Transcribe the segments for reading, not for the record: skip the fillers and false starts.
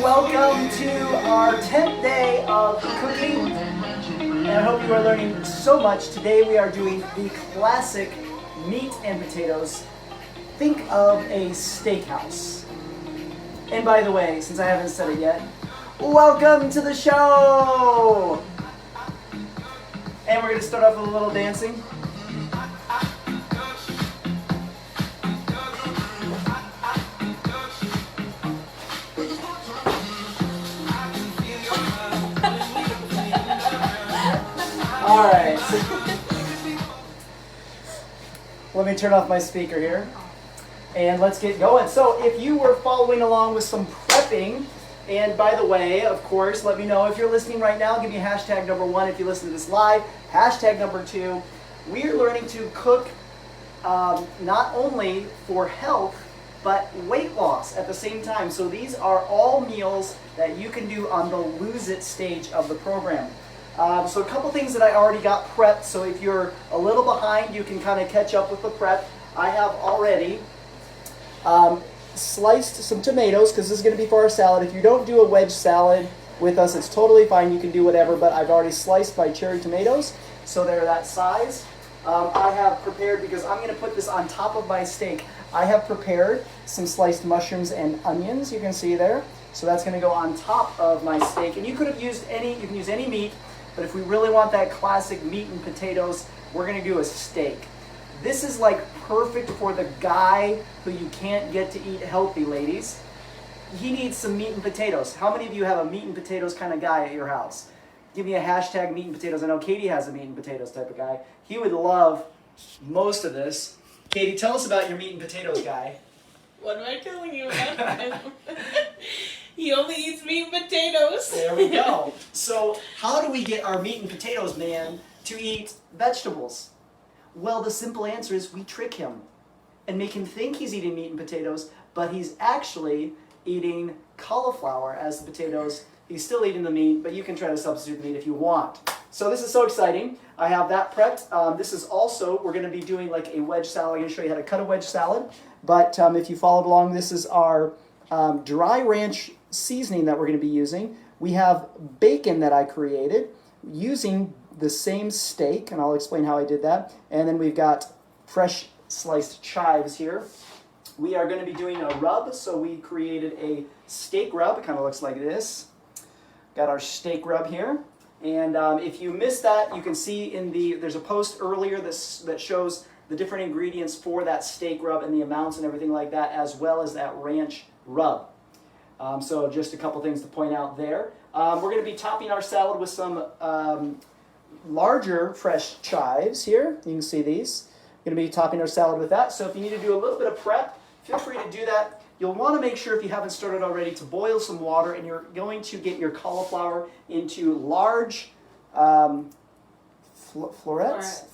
welcome to our 10th day of cooking, and I hope you are learning so much. Today we are doing the classic meat and potatoes. Think of a steakhouse. And by the way, since I haven't said it yet, welcome to the show! And we're going to start off with a little dancing. All right. Let me turn off my speaker here. And let's get going. So if you were following along with some prepping, and by the way, of course, let me know if you're listening right now. Give me hashtag number 1 if you listen to this live. Hashtag number 2. We're learning to cook not only for health, but weight loss at the same time. So these are all meals that you can do on the lose it stage of the program. So a couple things that I already got prepped. So if you're a little behind, you can kind of catch up with the prep. I have already sliced some tomatoes because this is going to be for our salad. If you don't do a wedge salad with us, it's totally fine. You can do whatever, but I've already sliced my cherry tomatoes, so they're that size. I have prepared, because I'm going to put this on top of my steak, I have prepared some sliced mushrooms and onions, you can see there. So that's going to go on top of my steak. And you could have used you can use any meat, but if we really want that classic meat and potatoes, we're going to do a steak. This is like perfect for the guy who you can't get to eat healthy, ladies. He needs some meat and potatoes. How many of you have a meat and potatoes kind of guy at your house? Give me a hashtag meat and potatoes. I know Katie has a meat and potatoes type of guy. He would love most of this. Katie, tell us about your meat and potatoes guy. What am I telling you about him? He only eats meat and potatoes. There we go. So how do we get our meat and potatoes man to eat vegetables? Well, the simple answer is we trick him and make him think he's eating meat and potatoes, but he's actually eating cauliflower as the potatoes. He's still eating the meat, but you can try to substitute the meat if you want. So this is so exciting. I have that prepped. This is also, we're going to be doing like a wedge salad. I'm going to show you how to cut a wedge salad. But if you followed along, this is our dry ranch seasoning that we're going to be using. We have bacon that I created using the same steak, and I'll explain how I did that. And then we've got fresh sliced chives here. We are going to be doing a rub, so we created a steak rub. It kind of looks like this. Got our steak rub here. And if you missed that, you can see there's a post earlier that shows the different ingredients for that steak rub and the amounts and everything like that, as well as that ranch rub. So just a couple things to point out there. We're going to be topping our salad with some larger fresh chives here. You can see these. We're going to be topping our salad with that. So if you need to do a little bit of prep, feel free to do that. You'll want to make sure, if you haven't started already, to boil some water, and you're going to get your cauliflower into large florets.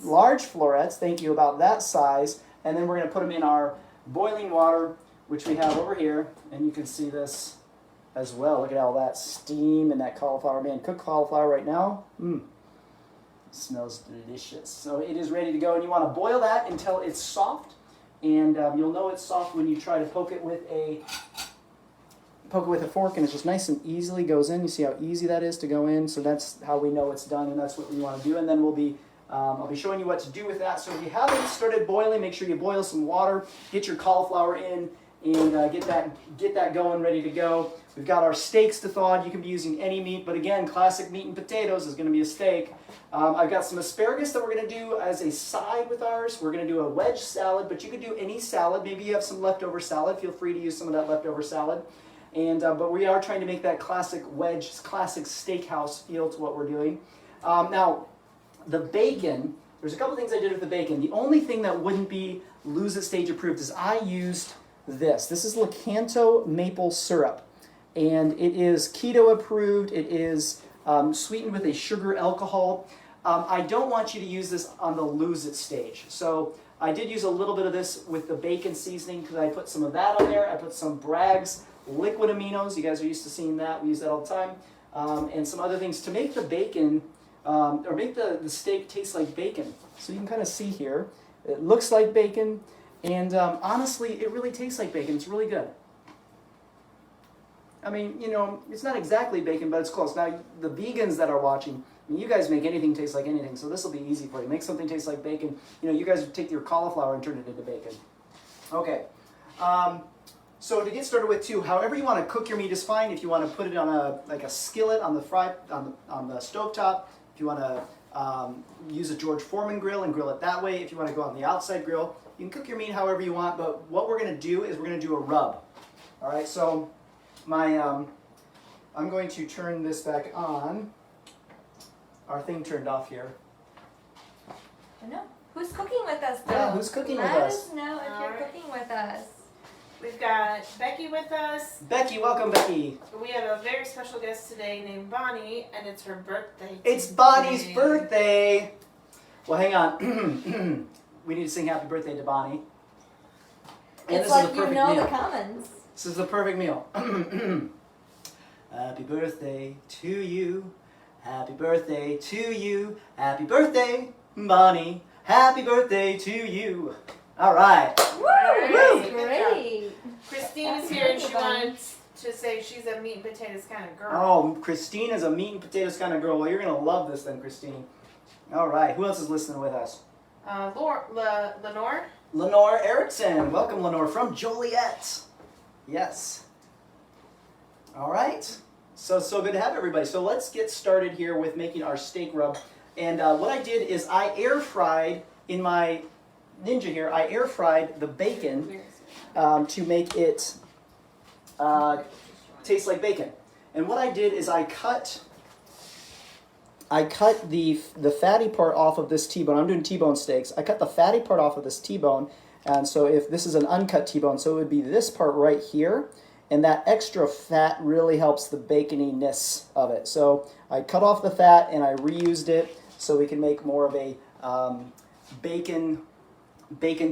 Large florets, thank you, about that size. And then we're going to put them in our boiling water, which we have over here. And you can see this as well. Look at all that steam and that cauliflower. Man, cooked cauliflower right now. Smells delicious. So it is ready to go, and you want to boil that until it's soft. And you'll know it's soft when you try to poke it with a fork, and it just nice and easily goes in. You see how easy that is to go in. So that's how we know it's done, and that's what we want to do. And then I'll be showing you what to do with that. So if you haven't started boiling, make sure you boil some water, get your cauliflower in, and get that going, ready to go. We've got our steaks to thaw. You can be using any meat, but again, classic meat and potatoes is going to be a steak. I've got some asparagus that we're going to do as a side with ours. We're going to do a wedge salad, but you could do any salad. Maybe you have some leftover salad. Feel free to use some of that leftover salad. And but we are trying to make that classic wedge, classic steakhouse feel to what we're doing. Now, the bacon, there's a couple things I did with the bacon. The only thing that wouldn't be lose it stage approved is I used this. This is Lakanto maple syrup. And it is keto approved. It is sweetened with a sugar alcohol. I don't want you to use this on the lose it stage. So I did use a little bit of this with the bacon seasoning because I put some of that on there. I put some Bragg's liquid aminos. You guys are used to seeing that. We use that all the time. And some other things to make the bacon, or make the steak taste like bacon. So you can kind of see here, it looks like bacon. And honestly, it really tastes like bacon. It's really good. I mean, you know, it's not exactly bacon, but it's close. Now, the vegans that are watching, I mean, you guys make anything taste like anything, so this will be easy for you. Make something taste like bacon. You know, you guys take your cauliflower and turn it into bacon. Okay. So to get started with too, however you want to cook your meat is fine. If you want to put it on a skillet on the stovetop, if you want to use a George Foreman grill and grill it that way, if you want to go on the outside grill, you can cook your meat however you want. But what we're going to do is we're going to do a rub. All right. So I'm going to turn this back on. Our thing turned off here. I know. Who's cooking with us, though? Yeah, who's cooking with us? Let us know if you're cooking with us. We've got Becky with us. Becky, welcome, Becky. We have a very special guest today named Bonnie, and it's her birthday. It's Bonnie's birthday. Well, hang on. We need to sing happy birthday to Bonnie. And It's this like is a you perfect know meal. the Commons. This is the perfect meal. Happy birthday to you. Happy birthday to you. Happy birthday, Bonnie. Happy birthday to you. All right. Woo! Alright. Great. Christine is here, and she wanted to say she's a meat and potatoes kind of girl. Oh, Christine is a meat and potatoes kind of girl. Well, you're going to love this then, Christine. All right. Who else is listening with us? Lenore? Lenore Erickson. Welcome, Lenore, from Joliet. Yes. All right. So good to have everybody. So let's get started here with making our steak rub. And what I did is I air fried in my Ninja here. I air fried the bacon to make it taste like bacon. And what I did is I cut the fatty part off of this T-bone. I'm doing T-bone steaks. I cut the fatty part off of this T-bone. And so if this is an uncut T-bone, so it would be this part right here. And that extra fat really helps the baconiness of it. So I cut off the fat and I reused it so we can make more of a bacon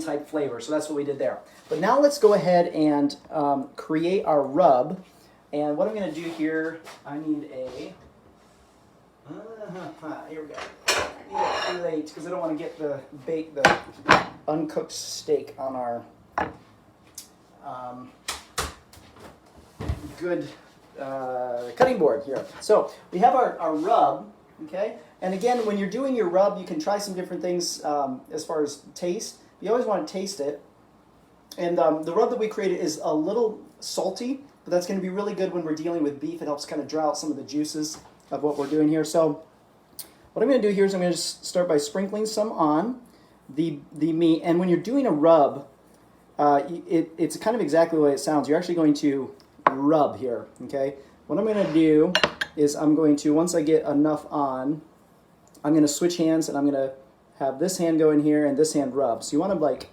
type flavor. So that's what we did there. But now let's go ahead and create our rub. And what I'm going to do here, I need a, here we go. I need a fillet because I don't want to get the uncooked steak on our good cutting board here. So we have our rub, okay? And again, when you're doing your rub, you can try some different things as far as taste. You always want to taste it. And the rub that we created is a little salty, but that's going to be really good when we're dealing with beef. It helps kind of draw out some of the juices of what we're doing here. So what I'm going to do here is I'm going to start by sprinkling some on the meat. And when you're doing a rub, it's kind of exactly the way it sounds. You're actually going to rub here, okay? What I'm going to do is I'm going to, once I get enough on, I'm going to switch hands and I'm going to have this hand go in here and this hand rub. So you want to like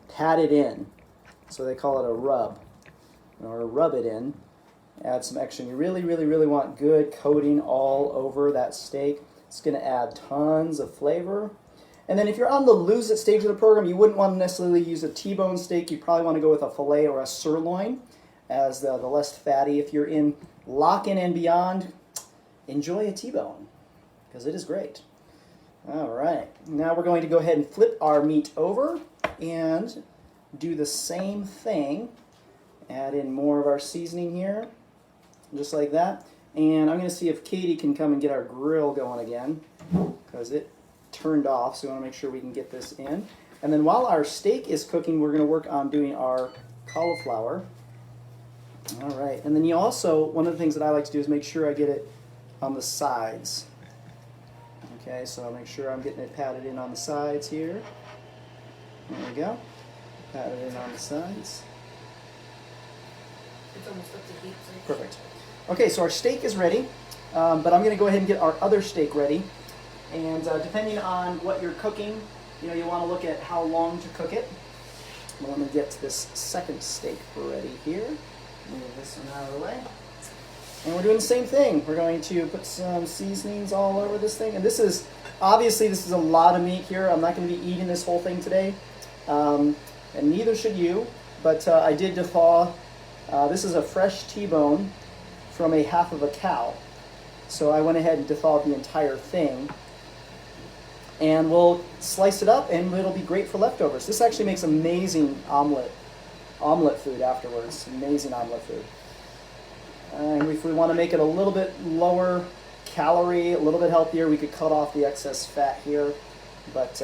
pat it in. So they call it a rub. Or rub it in. Add some extra. You really, really, really want good coating all over that steak. It's going to add tons of flavor. And then if you're on the lose it stage of the program, you wouldn't want to necessarily use a T-bone steak. You probably want to go with a fillet or a sirloin as the less fatty. If you're in lock-in and beyond, enjoy a T-bone because it is great. All right, now we're going to go ahead and flip our meat over and do the same thing. Add in more of our seasoning here, just like that. And I'm going to see if Katie can come and get our grill going again because it turned off, so we want to make sure we can get this in. And then while our steak is cooking, we're going to work on doing our cauliflower. All right, and then you also, one of the things that I like to do is make sure I get it on the sides. Okay, so I'll make sure I'm getting it patted in on the sides here. There we go. Pat it in on the sides. It's almost up to heat. Perfect. Okay, so our steak is ready, but I'm going to go ahead and get our other steak ready. And depending on what you're cooking, you want to look at how long to cook it. But I'm going to get this second steak ready here. Move this one out of the way. And we're doing the same thing. We're going to put some seasonings all over this thing. And this is, obviously this is a lot of meat here. I'm not going to be eating this whole thing today. And neither should you. But I did dethaw. This is a fresh T-bone from a half of a cow. So I went ahead and thawed the entire thing. And we'll slice it up and it'll be great for leftovers. This actually makes amazing omelet food afterwards. Amazing omelet food. And if we want to make it a little bit lower calorie, a little bit healthier, we could cut off the excess fat here. But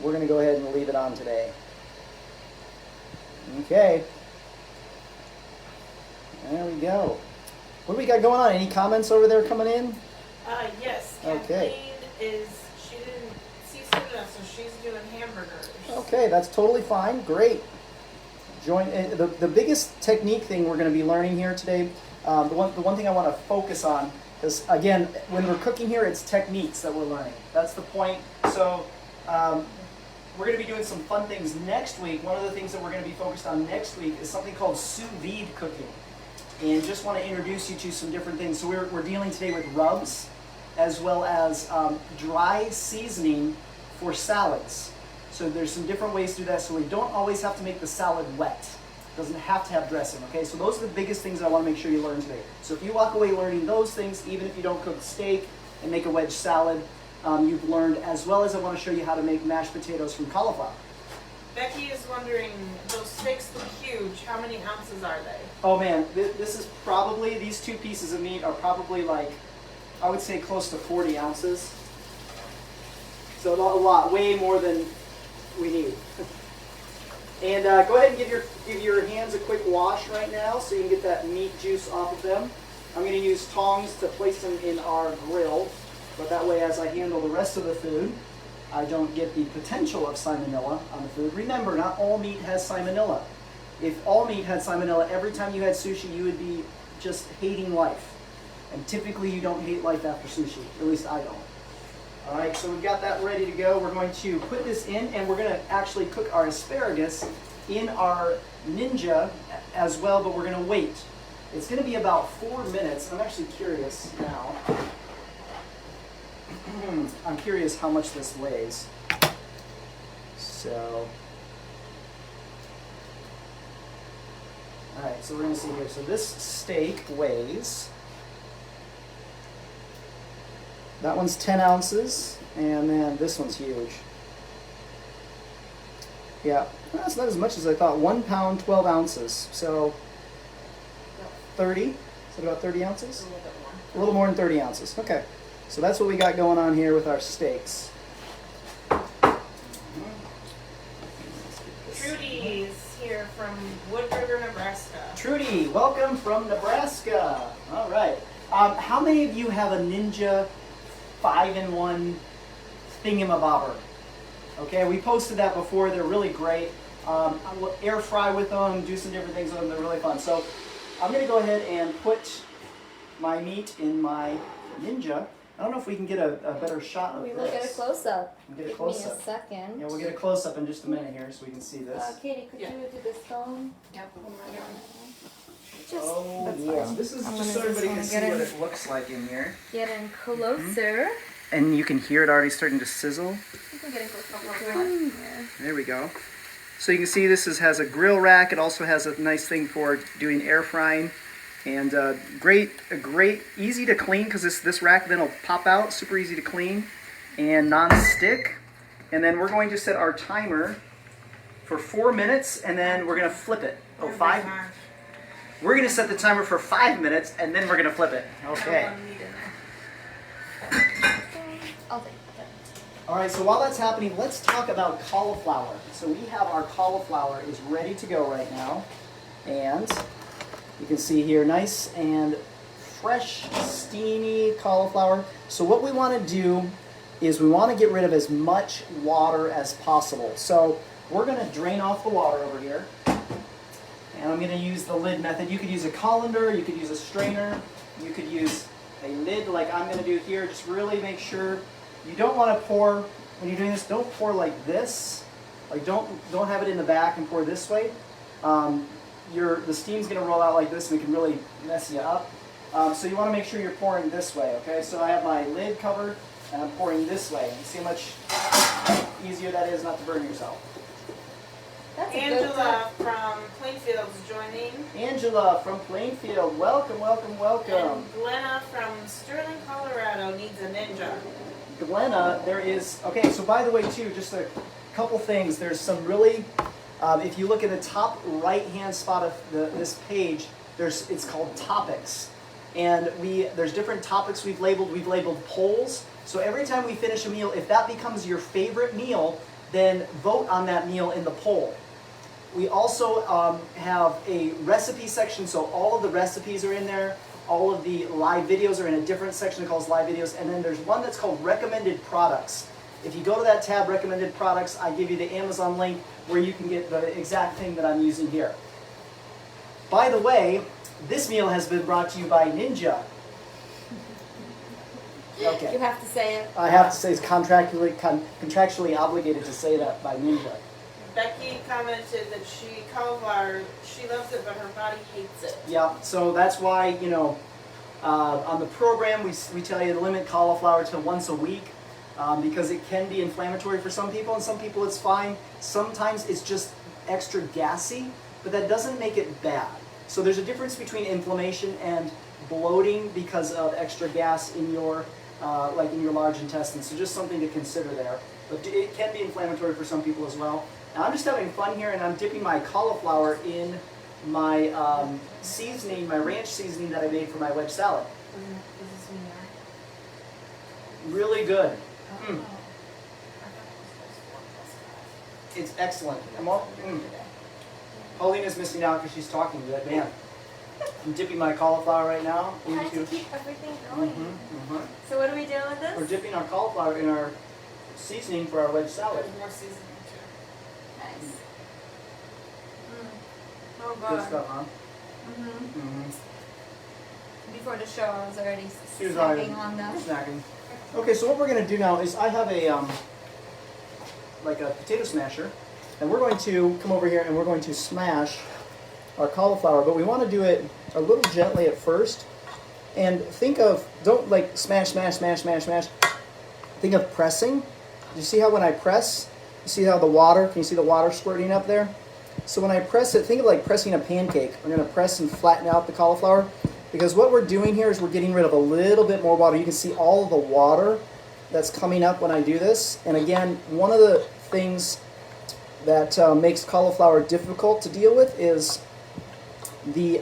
we're going to go ahead and leave it on today. Okay. There we go. What do we got going on? Any comments over there coming in? Yes. Okay. Kathleen she didn't see Suda, so she's doing hamburgers. Okay, that's totally fine. Great. Join the biggest technique thing we're going to be learning here today. The one thing I want to focus on is, again, when we're cooking here, it's techniques that we're learning. That's the point. So we're going to be doing some fun things next week. One of the things that we're going to be focused on next week is something called sous vide cooking. And just want to introduce you to some different things. So we're dealing today with rubs, as well as dry seasoning for salads. So there's some different ways to do that, so we don't always have to make the salad wet. It doesn't have to have dressing, okay? So those are the biggest things that I want to make sure you learn today. So if you walk away learning those things, even if you don't cook steak and make a wedge salad, you've learned, as well as I want to show you how to make mashed potatoes from cauliflower. Becky is wondering, those steaks look huge. How many ounces are they? Oh man, this is probably, these two pieces of meat are probably like, I would say close to 40 ounces. So a lot, way more than we need. And go ahead and give your hands a quick wash right now so you can get that meat juice off of them. I'm going to use tongs to place them in our grill, but that way as I handle the rest of the food, I don't get the potential of salmonella on the food. Remember, not all meat has salmonella. If all meat had salmonella, every time you had sushi, you would be just hating life. And typically you don't hate life after sushi, at least I don't. All right, so we've got that ready to go. We're going to put this in, and we're going to actually cook our asparagus in our Ninja as well, but we're going to wait. It's going to be about 4 minutes. I'm actually curious now. I'm curious how much this weighs. So, all right, so we're going to see here. So this steak weighs, that one's 10 ounces, and then this one's huge. Yeah, that's not as much as I thought. 1 pound, 12 ounces. So 30, is it about 30 ounces? A little bit more. A little more than 30 ounces, okay. So that's what we got going on here with our steaks. Trudy's here from Wood River, Nebraska. Trudy, welcome from Nebraska. All right. How many of you have a Ninja 5-in-1 thingamabobber? Okay, we posted that before. They're really great. I will air fry with them, do some different things with them. They're really fun. So I'm going to go ahead and put my meat in my Ninja. I don't know if we can get a better shot of We this. will get a close-up. We'll get a Give close-up. me a second. Yeah, we'll get a close-up in just a minute here so we can see this. Katie, could you do this phone? Yep. Just, Oh, that's yeah. fine. This is I'm just gonna so everybody can just see wanna what get it looks like in here. Get in closer. And you can hear it already starting to sizzle. You can get in closer. Yeah. There we go. So you can see this has a grill rack. It also has a nice thing for doing air frying. And great, easy to clean because this rack then will pop out. Super easy to clean and non-stick. And then we're going to set our timer for 4 minutes, and then we're going to flip it. Oh, 5? We're going to set the timer for 5 minutes, and then we're going to flip it. Okay. I'll take it. All right, so while that's happening, let's talk about cauliflower. So we have our cauliflower is ready to go right now. And you can see here, nice and fresh, steamy cauliflower. So what we want to do is we want to get rid of as much water as possible. So we're going to drain off the water over here. And I'm going to use the lid method. You could use a colander, you could use a strainer, you could use a lid like I'm going to do here. Just really make sure you don't want to pour, when you're doing this, don't pour like this. Like don't have it in the back and pour this way. The steam's going to roll out like this and it can really mess you up. So you want to make sure you're pouring this way, okay? So I have my lid covered and I'm pouring this way. You see how much easier that is not to burn yourself. That's a good Angela from Plainfield's joining. Angela from Plainfield, welcome, welcome, welcome. And Glenna from Sterling, Colorado needs a Ninja. Glenna, there is, okay, so by the way too, just a couple things. There's some really, if you look at the top right-hand spot of this page, it's called topics. And there's different topics we've labeled. We've labeled polls. So every time we finish a meal, if that becomes your favorite meal, then vote on that meal in the poll. We also have a recipe section, so all of the recipes are in there. All of the live videos are in a different section called live videos. And then there's one that's called recommended products. If you go to that tab, recommended products, I give you the Amazon link where you can get the exact thing that I'm using here. By the way, this meal has been brought to you by Ninja. Okay. You have to say it. I have to say it's contractually obligated to say that by Ninja. Becky commented that cauliflower, she loves it, but her body hates it. Yeah, so that's why, on the program we tell you to limit cauliflower to once a week because it can be inflammatory for some people, and some people it's fine. Sometimes it's just extra gassy, but that doesn't make it bad. So there's a difference between inflammation and bloating because of extra gas in your in your large intestine. So just something to consider there. But it can be inflammatory for some people as well. Now I'm just having fun here, and I'm dipping my cauliflower in my seasoning, my ranch seasoning that I made for my wedge salad. Is this Really good. me? It's excellent. Pauline is missing out because she's talking to that man. I'm dipping my cauliflower right now Trying to into. keep everything going. So what are we doing with this? We're dipping our cauliflower in our seasoning for our wedge salad. There's more seasoning too. Nice. Oh Good god. stuff, huh? Before the show, I was already She was already snacking on that. snacking. Okay, so what we're going to do now is I have a like a potato smasher, and we're going to come over here and we're going to smash our cauliflower, but we want to do it a little gently at first. And think of, don't like smash, smash, smash, smash, smash. Think of pressing. You see how when I press, you see how the water, can you see the water squirting up there? So when I press it, think of like pressing a pancake. We're going to press and flatten out the cauliflower, because what we're doing here is we're getting rid of a little bit more water. You can see all of the water that's coming up when I do this. And again, one of the things that makes cauliflower difficult to deal with is the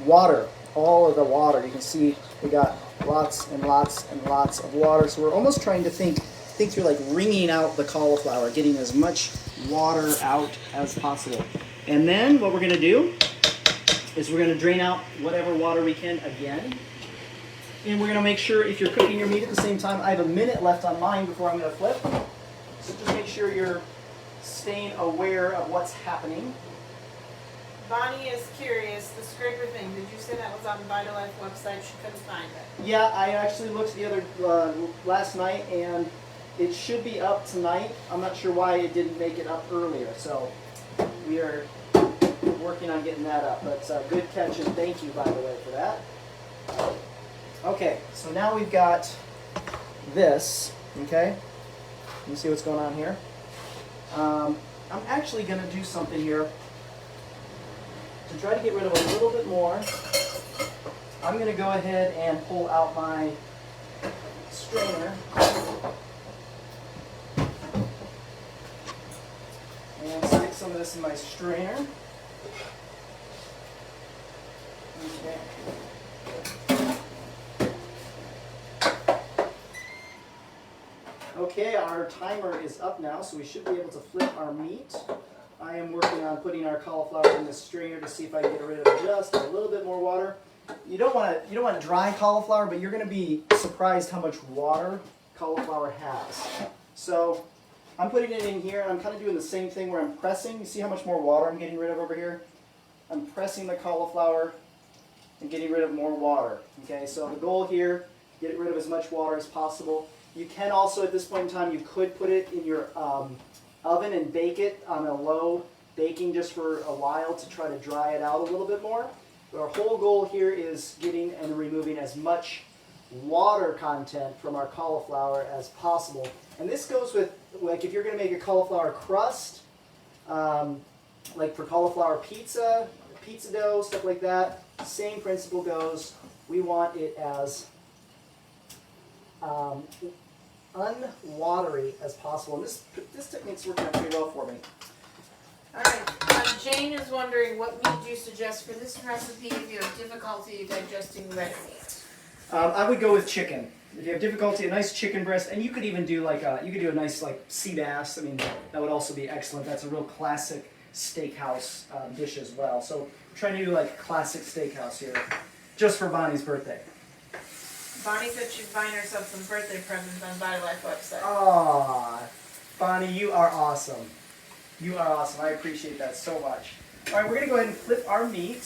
water, all of the water. You can see we got lots and lots and lots of water. So we're almost trying to think through like wringing out the cauliflower, getting as much water out as possible. And then what we're going to do is we're going to drain out whatever water we can again. And we're going to make sure, if you're cooking your meat at the same time, I have a minute left on mine before I'm going to flip. So just make sure you're staying aware of what's happening. Bonnie is curious, the scraper thing, did you say that was on the VitaLife website? She couldn't find it. Yeah, I actually looked the other last night, and it should be up tonight. I'm not sure why it didn't make it up earlier, so we are working on getting that up. But good catch, and thank you, by the way, for that. Okay, so now we've got this, okay? You see what's going on here? I'm actually going to do something here to try to get rid of a little bit more. I'm going to go ahead and pull out my strainer and stick some of this in my strainer. Okay. Okay, our timer is up now, so we should be able to flip our meat. I am working on putting our cauliflower in the strainer to see if I can get rid of just a little bit more water. You don't want dry cauliflower, but you're going to be surprised how much water cauliflower has. So I'm putting it in here, and I'm kind of doing the same thing where I'm pressing. You see how much more water I'm getting rid of over here? I'm pressing the cauliflower and getting rid of more water. Okay, so the goal here, get rid of as much water as possible. You can also, at this point in time, you could put it in your oven and bake it on a low baking just for a while to try to dry it out a little bit more. But our whole goal here is getting and removing as much water content from our cauliflower as possible. And this goes with, like, if you're going to make a cauliflower crust, like for cauliflower pizza, pizza dough, stuff like that, same principle goes. We want it as unwatery as possible. And this technique's working out pretty well for me. Alright, Jane is wondering what meat do you suggest for this recipe if you have difficulty digesting red meat? I would go with chicken. If you have difficulty, a nice chicken breast, and you could even do like you could do a nice like sea bass. I mean, that would also be excellent. That's a real classic steakhouse dish as well. So I'm trying to do like classic steakhouse here, just for Bonnie's birthday. Bonnie said she's buying herself some birthday presents on VitaLife website. Aw, Bonnie, you are awesome. You are awesome. I appreciate that so much. All right, we're gonna go ahead and flip our meat.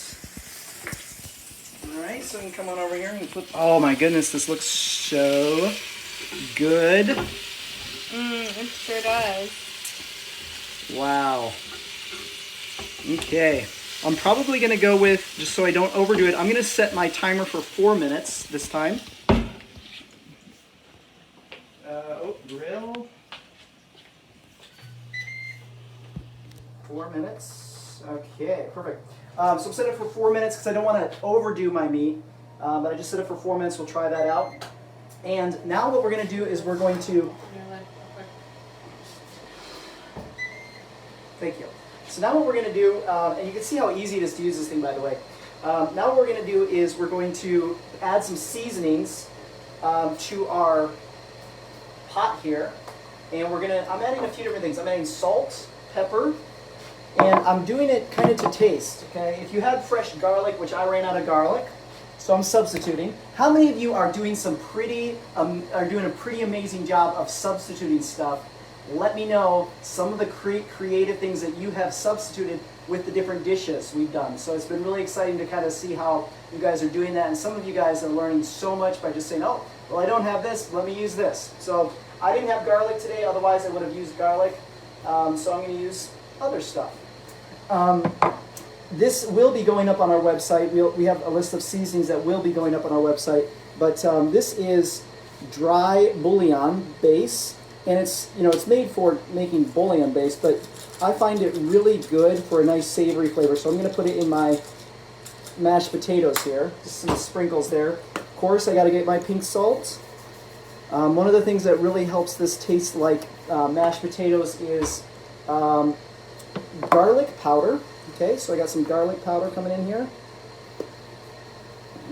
All right, so we can come on over here and flip. Oh my goodness, this looks so good. It sure does. Wow. Okay, I'm probably gonna go with, just so I don't overdo it, I'm gonna set my timer for 4 minutes this time. Grill. 4 minutes. Okay, perfect. So I'm set it for 4 minutes because I don't want to overdo my meat. But I just set it for 4 minutes. We'll try that out. And now what we're going to do is we're going to... Thank you. So now what we're going to do, and you can see how easy it is to use this thing, by the way. Now what we're going to do is we're going to add some seasonings to our pot here. And I'm adding a few different things. I'm adding salt, pepper, and I'm doing it kind of to taste, okay? If you had fresh garlic, which I ran out of garlic, so I'm substituting. How many of you are doing a pretty amazing job of substituting stuff? Let me know some of the creative things that you have substituted with the different dishes we've done. So it's been really exciting to kind of see how you guys are doing that. And some of you guys are learning so much by just saying, oh, well, I don't have this, let me use this. So I didn't have garlic today, otherwise I would have used garlic. So I'm going to use other stuff. This will be going up on our website. We have a list of seasonings that will be going up on our website. But this is dry bouillon base, and it's made for making bouillon base. But I find it really good for a nice savory flavor. So I'm going to put it in my mashed potatoes here. Just some sprinkles there. Of course, I got to get my pink salt. One of the things that really helps this taste like mashed potatoes is garlic powder. Okay, so I got some garlic powder coming in here.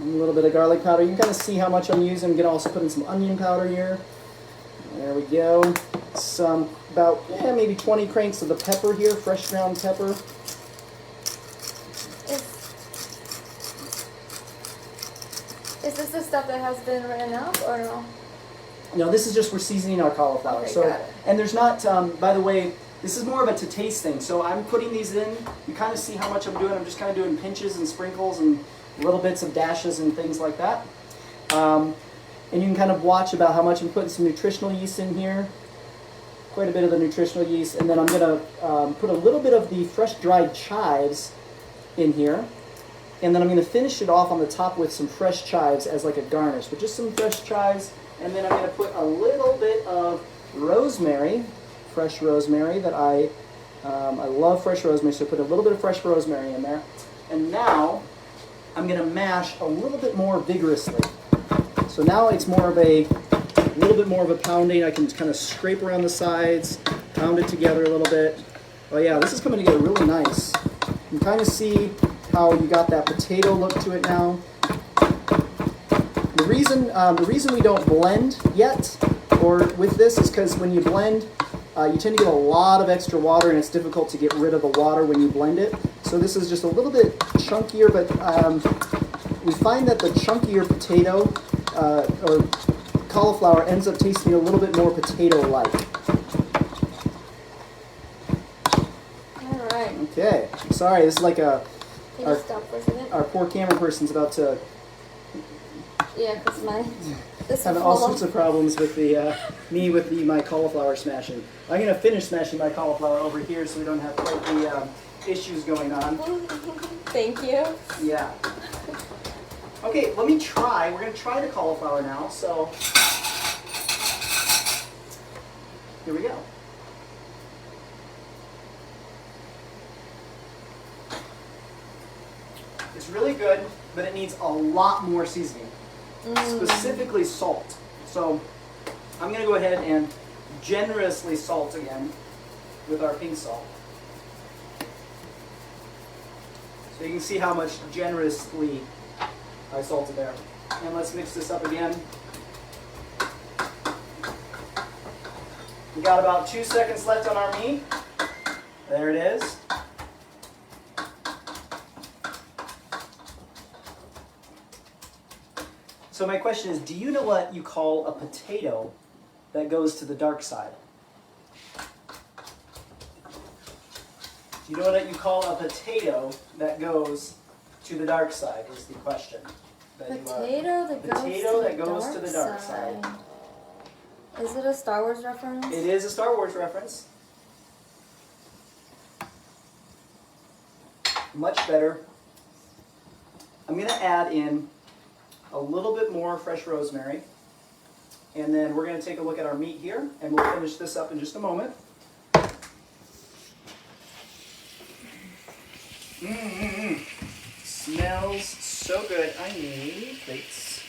A little bit of garlic powder. You can kind of see how much I'm using. I'm going to also put in some onion powder here. There we go. Some about maybe 20 cranks of the pepper here, fresh ground pepper. Is this the stuff that has been written up or no? No, this is just for seasoning our cauliflower. Okay, so, got it. and there's not, by the way, this is more of a to taste thing. So I'm putting these in. You kind of see how much I'm doing. I'm just kind of doing pinches and sprinkles and little bits of dashes and things like that. And you can kind of watch about how much I'm putting some nutritional yeast in here. Quite a bit of the nutritional yeast. And then I'm going to put a little bit of the fresh dried chives in here. And then I'm going to finish it off on the top with some fresh chives as like a garnish. But just some fresh chives. And then I'm going to put a little bit of rosemary, fresh rosemary that I love fresh rosemary. So I put a little bit of fresh rosemary in there. And now I'm going to mash a little bit more vigorously. So now it's more of a little bit more of a pounding. I can kind of scrape around the sides, pound it together a little bit. Oh yeah, this is coming together really nice. You can kind of see how you got that potato look to it now. The reason we don't blend yet, or with this, is because when you blend, you tend to get a lot of extra water, and it's difficult to get rid of the water when you blend it. So this is just a little bit chunkier, but we find that the chunkier potato or cauliflower ends up tasting a little bit more potato-like. All right. Okay, sorry, this is like Can you stop for a second? our poor camera person's about to Yeah, because this having is all full sorts of problems with my cauliflower smashing. I'm gonna finish smashing my cauliflower over here so we don't have quite the issues going on. Thank you. Yeah. Okay, let me try. We're gonna try the cauliflower now. So here we go. It's really good, but it needs a lot more seasoning. Specifically salt. So I'm going to go ahead and generously salt again with our pink salt. So you can see how much generously I salted there. And let's mix this up again. We got about 2 seconds left on our meat. There it is. So my question is, do you know what you call a potato that goes to the dark side? Do you know what you call a potato that goes to the dark side is the question. Potato that goes to the dark side. Is it a Star Wars reference? It is a Star Wars reference. Much better. I'm going to add in a little bit more fresh rosemary. And then we're going to take a look at our meat here, and we'll finish this up in just a moment. Smells so good. I need plates.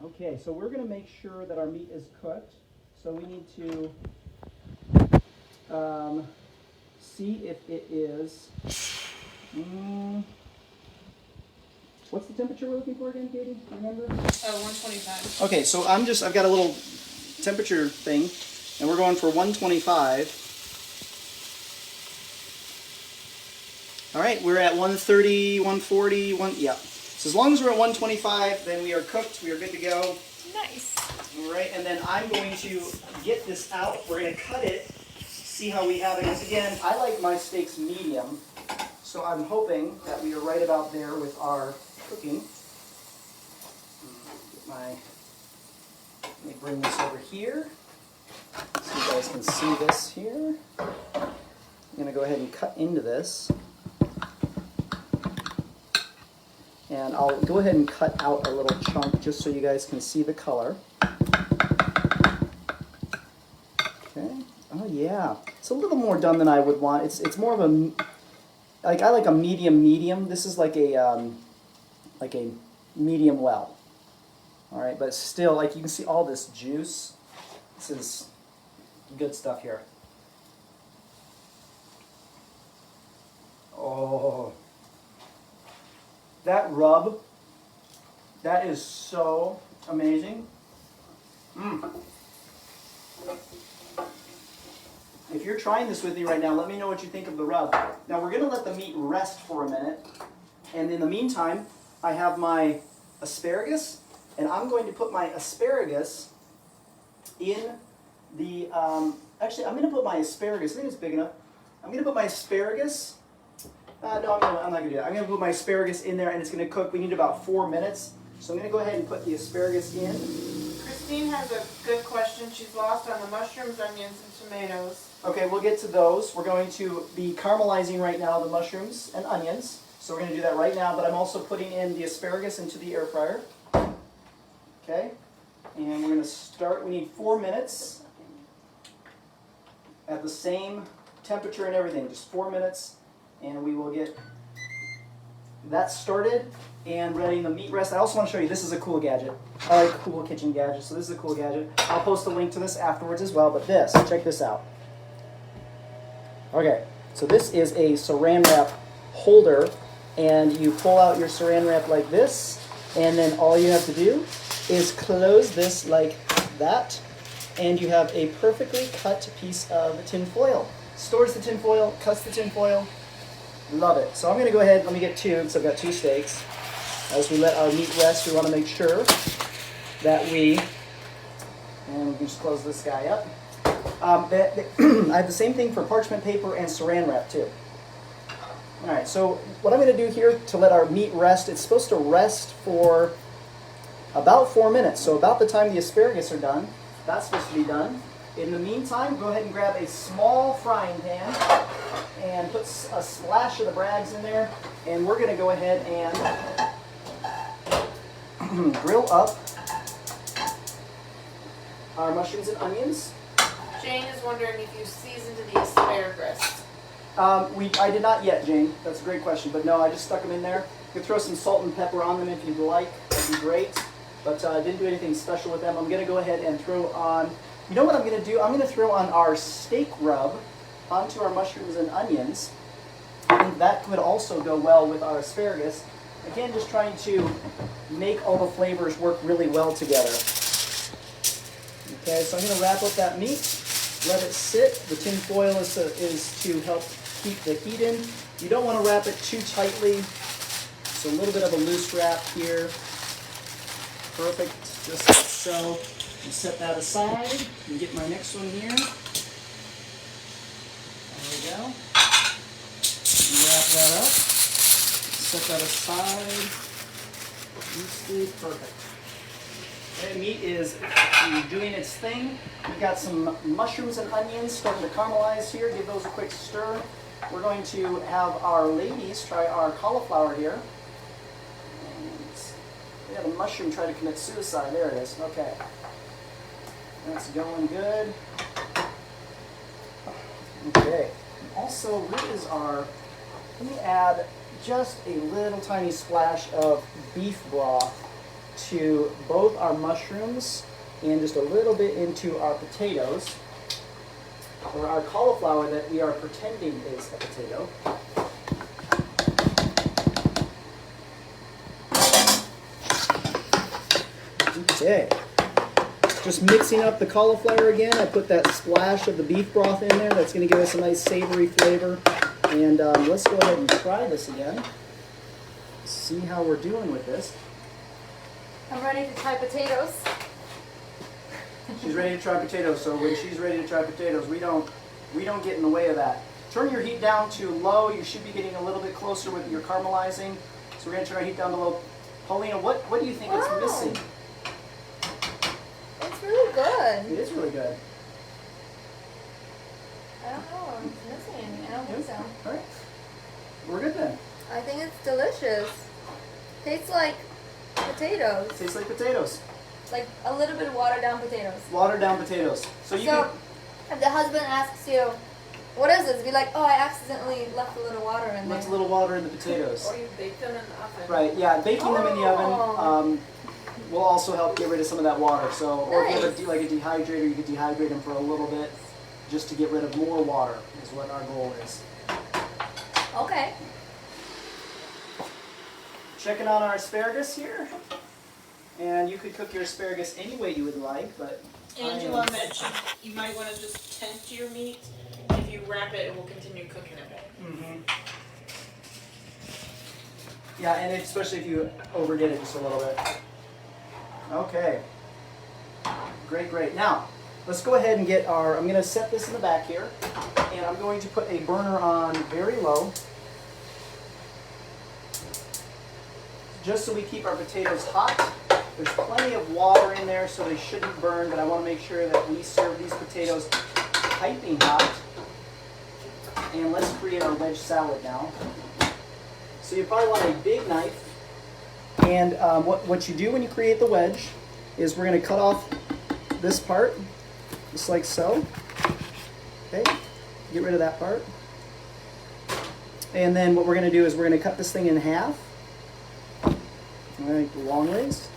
Okay, so we're going to make sure that our meat is cooked. So we need to see if it is. What's the temperature we're looking for again, Katie? Do you remember? 125. Okay, so I've got a little temperature thing, and we're going for 125. All right, we're at 130, 140, yeah. So as long as we're at 125, then we are cooked, we are good to go. Nice. All right, and then I'm going to get this out. We're going to cut it, see how we have it. Because again, I like my steaks medium, so I'm hoping that we are right about there with our cooking. Let me bring this over here so you guys can see this here. I'm going to go ahead and cut into this. And I'll go ahead and cut out a little chunk just so you guys can see the color. Okay. Oh yeah. It's a little more done than I would want. It's more of a I like a medium. This is like a medium well. All right, but still, like you can see all this juice. This is good stuff here. Oh. That rub, that is so amazing. If you're trying this with me right now, let me know what you think of the rub. Now we're going to let the meat rest for a minute. And in the meantime, I have my asparagus. And I'm going to put my asparagus in the, actually I'm going to put my asparagus, I think it's big enough. I'm going to put my asparagus. No, I'm not going to do that. I'm going to put my asparagus in there and it's going to cook. We need about 4 minutes. So I'm going to go ahead and put the asparagus in. Christine has a good question. She's lost on the mushrooms, onions, and tomatoes. Okay, we'll get to those. We're going to be caramelizing right now the mushrooms and onions. So we're going to do that right now, but I'm also putting in the asparagus into the air fryer. Okay, and we're going to start. We need 4 minutes at the same temperature and everything, just 4 minutes. And we will get that started and letting the meat rest. I also want to show you, this is a cool gadget. I like cool kitchen gadgets, so this is a cool gadget. I'll post a link to this afterwards as well, but check this out. Okay, so this is a saran wrap holder, and you pull out your saran wrap like this, and then all you have to do is close this like that, and you have a perfectly cut piece of tin foil. Stores the tin foil, cuts the tin foil. Love it. So I'm going to go ahead, let me get 2, because I've got 2 steaks. As we let our meat rest, we want to make sure that and we can just close this guy up. I have the same thing for parchment paper and saran wrap too. Alright, so what I'm going to do here to let our meat rest, it's supposed to rest for about 4 minutes. So about the time the asparagus are done, that's supposed to be done. In the meantime, go ahead and grab a small frying pan and put a splash of the Bragg's in there, and we're going to go ahead and grill up our mushrooms and onions. Jane is wondering if you seasoned the asparagus. I did not yet, Jane. That's a great question, but no, I just stuck them in there. You can throw some salt and pepper on them if you'd like. That'd be great. But I didn't do anything special with them. I'm going to go ahead and throw on. You know what I'm going to do? I'm going to throw on our steak rub, onto our mushrooms and onions. I think that could also go well with our asparagus. Again, just trying to make all the flavors work really well together. Okay, so I'm going to wrap up that meat, let it sit. The tin foil is to help keep the heat in. You don't want to wrap it too tightly, so a little bit of a loose wrap here. Perfect, just like so. And set that aside and get my next one here. There we go. And wrap that up. Set that aside. Loosely, perfect. Okay, meat is doing its thing. We've got some mushrooms and onions starting to caramelize here. Give those a quick stir. We're going to have our ladies try our cauliflower here. We had a mushroom try to commit suicide. There it is. Okay. That's going good. Okay. Also, let me add just a little tiny splash of beef broth to both our mushrooms and just a little bit into our potatoes, or our cauliflower that we are pretending is a potato. Okay, just mixing up the cauliflower again. I put that splash of the beef broth in there. That's going to give us a nice savory flavor. And let's go ahead and try this again. See how we're doing with this. I'm ready to try potatoes. She's ready to try potatoes. So when she's ready to try potatoes, we don't get in the way of that. Turn your heat down to low. You should be getting a little bit closer with your caramelizing. So we're going to turn our heat down to low. Paulina, what do you think it's missing? It's really good. It is really good. I don't know if it's missing anything. I don't think so. All right. We're good then. I think it's delicious. Tastes like potatoes. Tastes like potatoes. Like a little bit of watered down potatoes. Watered down potatoes. So if the husband asks you, what is this? Be like, oh, I accidentally left a little water in there. Left a little water in the potatoes. Or you bake them in the oven. Right, yeah, baking them in the oven will also help get rid of some of that water. So, or if you have like a dehydrator, you could dehydrate them for a little bit just to get rid of more water is what our goal is. Okay. Checking on our asparagus here. And you could cook your asparagus any way you would like, but Angela mentioned you might want to just tent your meat. If you wrap it, it will continue cooking a bit. Mm-hmm. Yeah, and especially if you overdid it just a little bit. Okay. Great, great. Now, let's go ahead and get our, I'm going to set this in the back here, and I'm going to put a burner on very low, just so we keep our potatoes hot. There's plenty of water in there, so they shouldn't burn, but I want to make sure that we serve these potatoes piping hot. And let's create our wedge salad now. So you probably want a big knife. And what you do when you create the wedge is we're going to cut off this part, just like so. Okay, get rid of that part. And then what we're going to do is we're going to cut this thing in half. Right, long ways.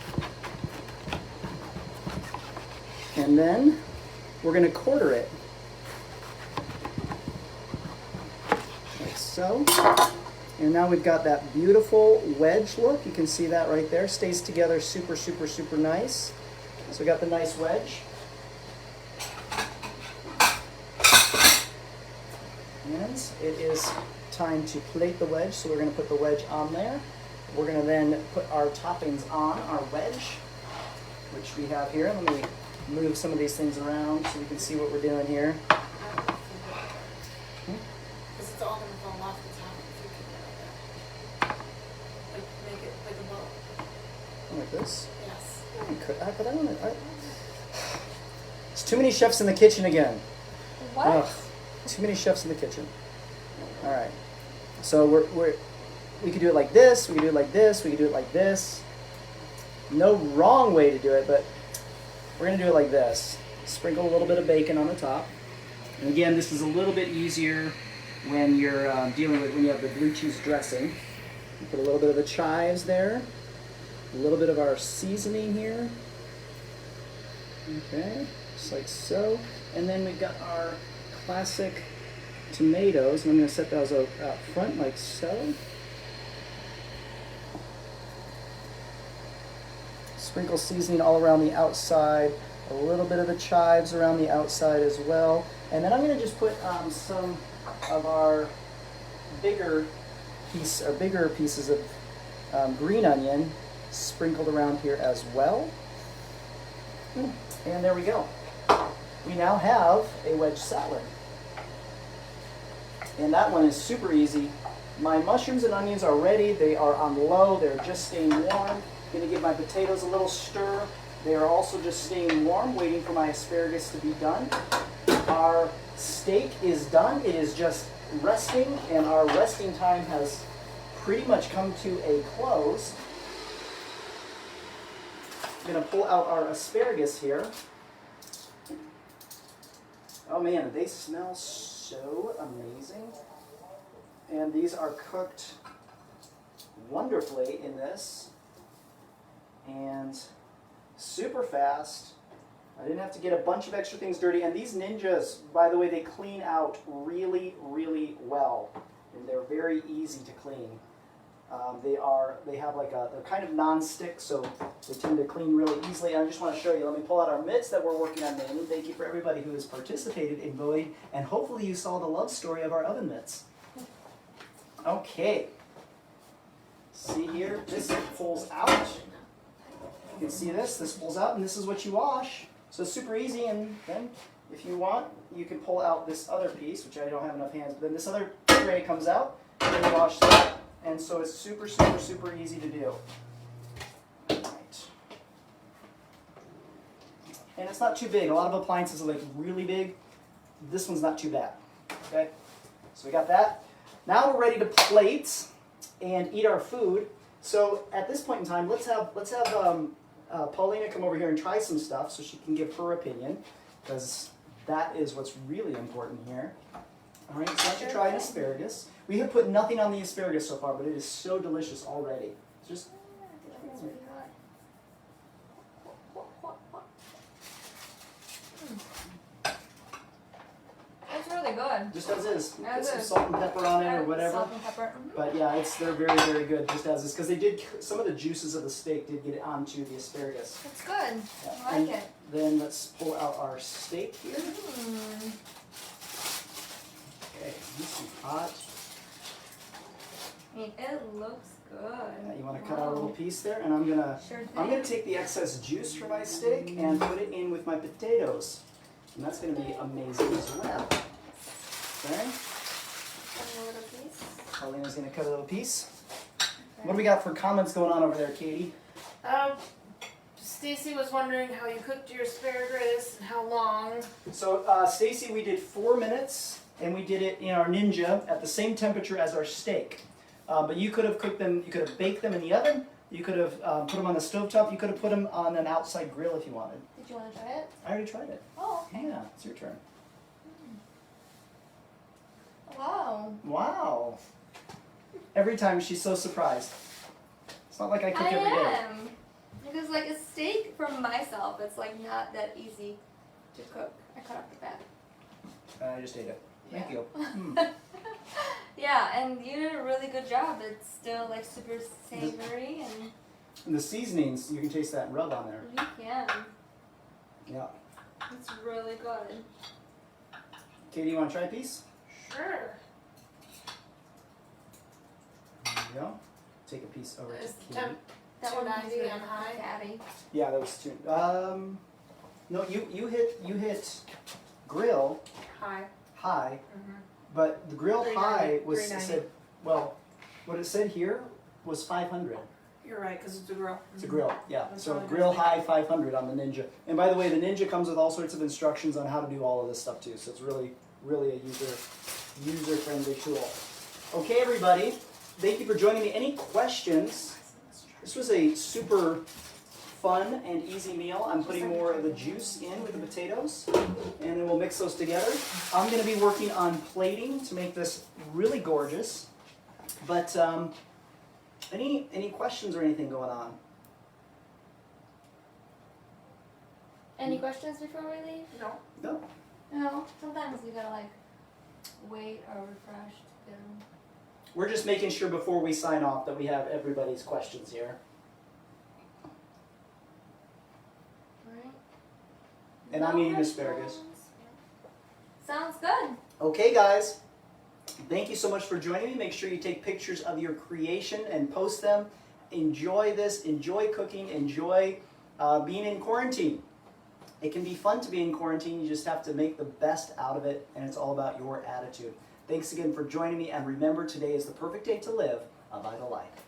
And then we're going to quarter it. Like so. And now we've got that beautiful wedge look. You can see that right there. Stays together super, super, super nice. So we got the nice wedge. And it is time to plate the wedge. So we're going to put the wedge on there. We're going to then put our toppings on our wedge, which we have here. Let me move some of these things around so we can see what we're doing here. Because it's all going to fall off the top if you keep it like that. Like, make it like a bowl. Like this? Yes. But I want to. There's too many chefs in the kitchen again. What? Ugh, too many chefs in the kitchen. All right. So we could do it like this. We could do it like this. We could do it like this. No wrong way to do it, but we're gonna do it like this. Sprinkle a little bit of bacon on the top. And again, this is a little bit easier when you're dealing with when you have the blue cheese dressing. You put a little bit of the chives there. A little bit of our seasoning here. Okay, just like so. And then we've got our classic tomatoes, and I'm going to set those out front like so. Sprinkle seasoning all around the outside, a little bit of the chives around the outside as well. And then I'm going to just put some of our bigger pieces of green onion sprinkled around here as well. And there we go. We now have a wedge salad. And that one is super easy. My mushrooms and onions are ready. They are on low. They're just staying warm. I'm going to give my potatoes a little stir. They are also just staying warm, waiting for my asparagus to be done. Our steak is done. It is just resting, and our resting time has pretty much come to a close. I'm going to pull out our asparagus here. Oh man, they smell so amazing. And these are cooked wonderfully in this. And super fast. I didn't have to get a bunch of extra things dirty. And these ninjas, by the way, they clean out really, really well. And they're very easy to clean. They have like they're kind of non-stick, so they tend to clean really easily. And I just want to show you, let me pull out our mitts that we're working on mainly. Thank you for everybody who has participated in voting. And hopefully you saw the love story of our oven mitts. Okay. See here, this pulls out. You can see this pulls out, and this is what you wash. So it's super easy, and then if you want, you can pull out this other piece, which I don't have enough hands, but then this other tray comes out, and you wash that, and so it's super, super, super easy to do. Right. And it's not too big. A lot of appliances are like really big. This one's not too bad. Okay, so we got that. Now we're ready to plate and eat our food. So at this point in time, let's have Paulina come over here and try some stuff so she can give her opinion, because that is what's really important here. All right, so why don't you try an asparagus? We have put nothing on the asparagus so far, but it is so delicious already. Just It's really hot. It's really good. just as is. Put As some is. salt and pepper on it or whatever. Salt and pepper. But yeah, they're very, very good just as is, because they did some of the juices of the steak did get onto the asparagus. It's good. Yeah. I And like it. then let's pull out our steak here. Okay, this is hot. I mean, it looks good. Yeah, you want to cut out a little piece there, and I'm gonna take the excess juice from my steak and put it in with my potatoes, and that's gonna be amazing as well. Okay. A little piece. Paulina's gonna cut a little piece. What do we got for comments going on over there, Katie? Stacy was wondering how you cooked your asparagus and how long. So Stacy, we did 4 minutes, and we did it in our Ninja at the same temperature as our steak. But you could have cooked them, you could have baked them in the oven, you could have put them on the stovetop, you could have put them on an outside grill if you wanted. Did you want to try it? I already tried it. Oh, okay. Yeah, it's your turn. Wow. Wow. Every time she's so surprised. It's not like I cook every day. am. Because like a steak from myself, it's like not that easy to cook. I cut off the fat. I just ate it. Thank you. Yeah, and you did a really good job. It's still like super savory and And the seasonings, you can taste that rub on there. you can. Yeah. It's really good. Katie, you want to try a piece? Sure. There you go. Take a piece over to Is Katie. That one was 290 really on high? fatty. Yeah, that was two. No, you hit grill Hi. high, but the grill 390, high was 390. said. Well, what it said here was 500. You're right, because it's a grill. It's a grill, yeah. That's So all I grill was high 500 on the Ninja. And by the way, the Ninja comes with all sorts of instructions on how to do all of this stuff too. So it's really, really a user-friendly tool. Okay, everybody. Thank you for joining me. Any questions? This was a super fun and easy meal. I'm putting more of the juice in with the potatoes, and then we'll mix those together. I'm going to be working on plating to make this really gorgeous. But any questions or anything going on? Any questions before we leave? No. No. No. Sometimes we gotta like wait or refresh to get them. We're just making sure before we sign off that we have everybody's questions here. Right. And I'm eating asparagus. Sounds good. Okay, guys. Thank you so much for joining me. Make sure you take pictures of your creation and post them. Enjoy this. Enjoy cooking. Enjoy being in quarantine. It can be fun to be in quarantine. You just have to make the best out of it, and it's all about your attitude. Thanks again for joining me, and remember, today is the perfect day to live a vital life.